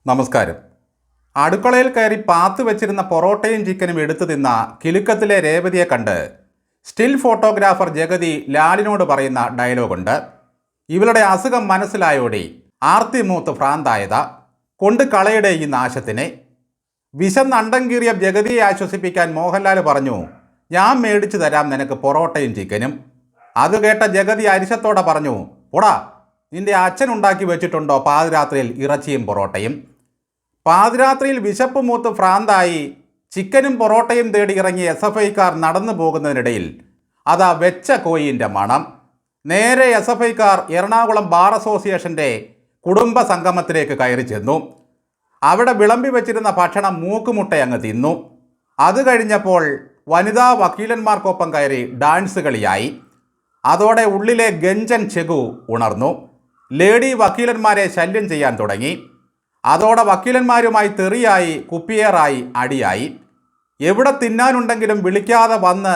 നമസ്കാരം. അടുക്കളയിൽ കയറി പാത്ത് വെച്ചിരുന്ന പൊറോട്ടയും ചിക്കനും എടുത്തു തിന്ന കിലുക്കത്തിലെ രേവതിയെ കണ്ട് സ്റ്റിൽ ഫോട്ടോഗ്രാഫർ ജഗതി ലാലിനോട് പറയുന്ന ഡയലോഗുണ്ട്. ഇവളുടെ അസുഖം മനസ്സിലായോടെ ആർത്തി മൂത്ത് ഭ്രാന്തായത കൊണ്ട് കളയുടെ ഈ നാശത്തിനെ. വിശന്നണ്ടം കീറിയ ജഗതിയെ ആശ്വസിപ്പിക്കാൻ മോഹൻലാൽ പറഞ്ഞു, ഞാൻ മേടിച്ചു തരാം നിനക്ക് പൊറോട്ടയും ചിക്കനും. അത് കേട്ട ജഗതി അരിശത്തോടെ പറഞ്ഞു, ഓടാ, നിന്റെ അച്ഛൻ ഉണ്ടാക്കി വെച്ചിട്ടുണ്ടോ പാതിരാത്രിയിൽ ഇറച്ചിയും പൊറോട്ടയും? പാതിരാത്രിയിൽ വിശപ്പ് മൂത്ത് ഭ്രാന്തായി ചിക്കനും പൊറോട്ടയും തേടി ഇറങ്ങിയ SFIക്കാർ നടന്നു പോകുന്നതിനിടയിൽ അതാ വെച്ച കോയിൻ്റെ മണം. നേരെ SFIക്കാർ എറണാകുളം ബാർ അസോസിയേഷൻ്റെ കുടുംബ സംഗമത്തിലേക്ക് കയറി ചെന്നു. അവിടെ വിളമ്പി വെച്ചിരുന്ന ഭക്ഷണം മൂക്കുമുട്ടയങ്ങ് തിന്നു. അത് കഴിഞ്ഞപ്പോൾ വനിതാ വക്കീലന്മാർക്കൊപ്പം കയറി ഡാൻസ് കളിയായി. അതോടെ ഉള്ളിലെ ഗഞ്ചൻ ചെഗു ഉണർന്നു. ലേഡി വക്കീലന്മാരെ ശല്യം ചെയ്യാൻ തുടങ്ങി. അതോടെ വക്കീലന്മാരുമായി തെറിയായി, കുപ്പിയേറായി, അടിയായി. എവിടെ തിന്നാനുണ്ടെങ്കിലും വിളിക്കാതെ വന്ന്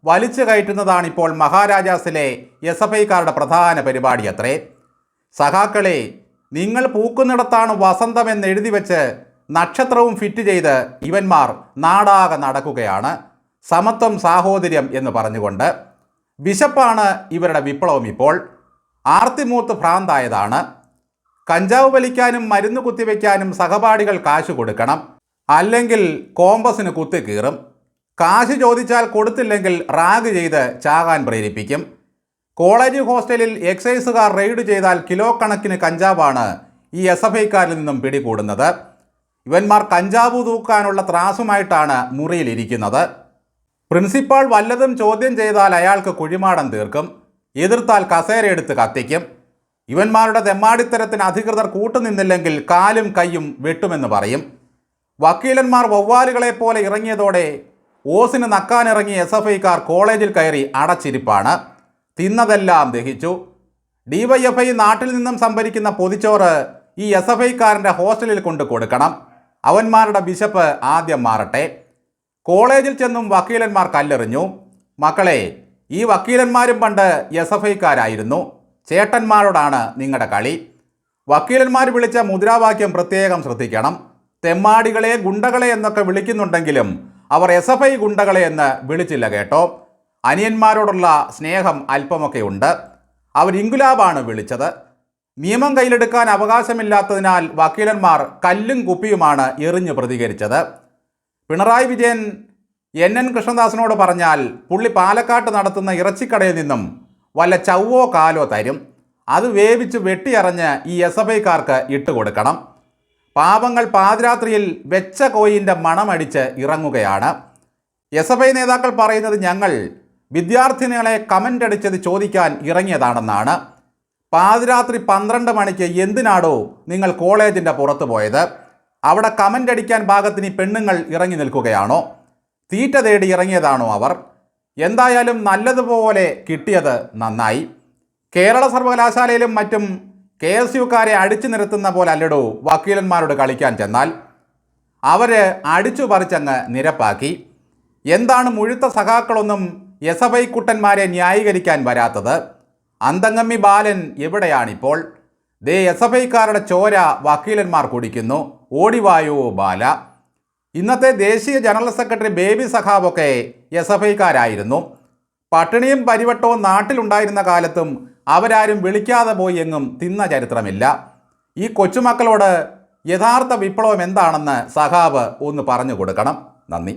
വലിച്ചു കയറ്റുന്നതാണിപ്പോൾ മഹാരാജാസിലെ SFIക്കാരുടെ പ്രധാന പരിപാടി അത്രേ. സഖാക്കളെ, നിങ്ങൾ പൂക്കുന്നിടത്താണ് വസന്തമെന്ന് എഴുതി വെച്ച് നക്ഷത്രവും ഫിറ്റ് ചെയ്ത് ഇവന്മാർ നാടാകെ നടക്കുകയാണ്. സമത്വം, സാഹോദര്യം എന്ന് പറഞ്ഞുകൊണ്ട്. വിശപ്പാണ് ഇവരുടെ വിപ്ലവം. ഇപ്പോൾ ആർത്തിമൂത്ത് ഭ്രാന്തായതാണ്. കഞ്ചാവ് വലിക്കാനും മരുന്ന് കുത്തിവെക്കാനും സഹപാഠികൾ കാശ് കൊടുക്കണം, അല്ലെങ്കിൽ കോമ്പസിന് കുത്തിക്കീറും. കാശ് ചോദിച്ചാൽ കൊടുത്തില്ലെങ്കിൽ റാഗ് ചെയ്ത് ചാകാൻ പ്രേരിപ്പിക്കും. കോളേജ് ഹോസ്റ്റലിൽ എക്സൈസുകാർ റെയ്ഡ് ചെയ്താൽ കിലോ കണക്കിന് കഞ്ചാവാണ് ഈ SFIക്കാരിൽ നിന്നും പിടികൂടുന്നത്. ഇവന്മാർ കഞ്ചാവ് തൂക്കാനുള്ള ത്രാസുമായിട്ടാണ് മുറിയിലിരിക്കുന്നത്. പ്രിൻസിപ്പാൾ വല്ലതും ചോദ്യം ചെയ്താൽ അയാൾക്ക് കുഴിമാടം തീർക്കും, എതിർത്താൽ കസേരയെടുത്ത് കത്തിക്കും. ഇവന്മാരുടെ തെമ്മാടിത്തരത്തിന് അധികൃതർ കൂട്ടുനിന്നില്ലെങ്കിൽ കാലും കൈയും വെട്ടുമെന്ന് പറയും. വക്കീലന്മാർ വവ്വാലുകളെ പോലെ ഇറങ്ങിയതോടെ ഓസിന് നക്കാനിറങ്ങിയ SFIക്കാർ കോളേജിൽ കയറി അടച്ചിരിപ്പാണ്. തിന്നതെല്ലാം ദഹിച്ചു. DYFI നാട്ടിൽ നിന്നും സംഭരിക്കുന്ന പൊതിച്ചോറ് ഈ SFIക്കാരൻ്റെ ഹോസ്റ്റലിൽ കൊണ്ട് കൊടുക്കണം. അവന്മാരുടെ വിശപ്പ് ആദ്യം മാറട്ടെ. കോളേജിൽ ചെന്നും വക്കീലന്മാർ കല്ലെറിഞ്ഞു. മക്കളെ, ഈ വക്കീലന്മാരും പണ്ട് SFIക്കാരായിരുന്നു. ചേട്ടന്മാരോടാണ് നിങ്ങളുടെ കളി. വക്കീലന്മാർ വിളിച്ച മുദ്രാവാക്യം പ്രത്യേകം ശ്രദ്ധിക്കണം. തെമ്മാടികളെ, ഗുണ്ടകളെ എന്നൊക്കെ വിളിക്കുന്നുണ്ടെങ്കിലും അവർ SFI ഗുണ്ടകളെ എന്ന് വിളിച്ചില്ല കേട്ടോ. അനിയന്മാരോടുള്ള സ്നേഹം അല്പമൊക്കെ ഉണ്ട്. അവർ ഇൻകുലാബാണ് വിളിച്ചത്. നിയമം കയ്യിലെടുക്കാൻ അവകാശമില്ലാത്തതിനാൽ വക്കീലന്മാർ കല്ലും കുപ്പിയുമാണ് എറിഞ്ഞ് പ്രതികരിച്ചത്. പിണറായി വിജയൻ NN കൃഷ്ണദാസിനോട് പറഞ്ഞാൽ പുള്ളി പാലക്കാട്ട് നടത്തുന്ന ഇറച്ചിക്കടയിൽ നിന്നും വല്ല ചവ്വോ കാലോ തരും. അത് വേവിച്ച് വെട്ടിയറിഞ്ഞ് ഈ SFIക്കാർക്ക് ഇട്ടുകൊടുക്കണം. പാവങ്ങൾ പാതിരാത്രിയിൽ വെച്ച കോയിൻ്റെ മണമടിച്ച് ഇറങ്ങുകയാണ്. SFI നേതാക്കൾ പറയുന്നത് ഞങ്ങൾ വിദ്യാർത്ഥിനികളെ കമൻ്റ് അടിച്ചത് ചോദിക്കാൻ ഇറങ്ങിയതാണെന്നാണ്. പാതിരാത്രി 12 മണിക്ക് എന്തിനാടോ നിങ്ങൾ കോളേജിൻ്റെ പുറത്ത് പോയത്? അവിടെ കമൻ്റ് അടിക്കാൻ പാകത്തിന് പെണ്ണുങ്ങൾ ഇറങ്ങി നിൽക്കുകയാണോ? തീറ്റ തേടി ഇറങ്ങിയതാണോ അവർ? എന്തായാലും നല്ലതുപോലെ കിട്ടിയത് നന്നായി. കേരള സർവകലാശാലയിലും മറ്റും KSUക്കാരെ അടിച്ചു നിരത്തുന്ന പോലെ അല്ലടോ വക്കീലന്മാരോട് കളിക്കാൻ ചെന്നാൽ. അവർ അടിച്ചു പറിച്ചങ്ങ് നിരപ്പാക്കി. എന്താണ് മുഴുത്ത സഖാക്കളൊന്നും SFI കുട്ടന്മാരെ ന്യായീകരിക്കാൻ വരാത്തത്? അന്തംഗമ്മി ബാലൻ എവിടെയാണിപ്പോൾ? ദേ SFIക്കാരുടെ ചോര വക്കീലന്മാർ കുടിക്കുന്നു. ഓടിവായോ ബാല. ഇന്നത്തെ ദേശീയ ജനറൽ സെക്രട്ടറി ബേബി സഖാവൊക്കെ SFIക്കാരായിരുന്നു. പട്ടിണിയും പരിവട്ടവും നാട്ടിലുണ്ടായിരുന്ന കാലത്തും അവരാരും വിളിക്കാതെ പോയി എങ്ങും തിന്ന ചരിത്രമില്ല. ഈ കൊച്ചുമക്കളോട് യഥാർത്ഥ വിപ്ലവം എന്താണെന്ന് സഖാവ് ഒന്ന് പറഞ്ഞു കൊടുക്കണം. നന്ദി.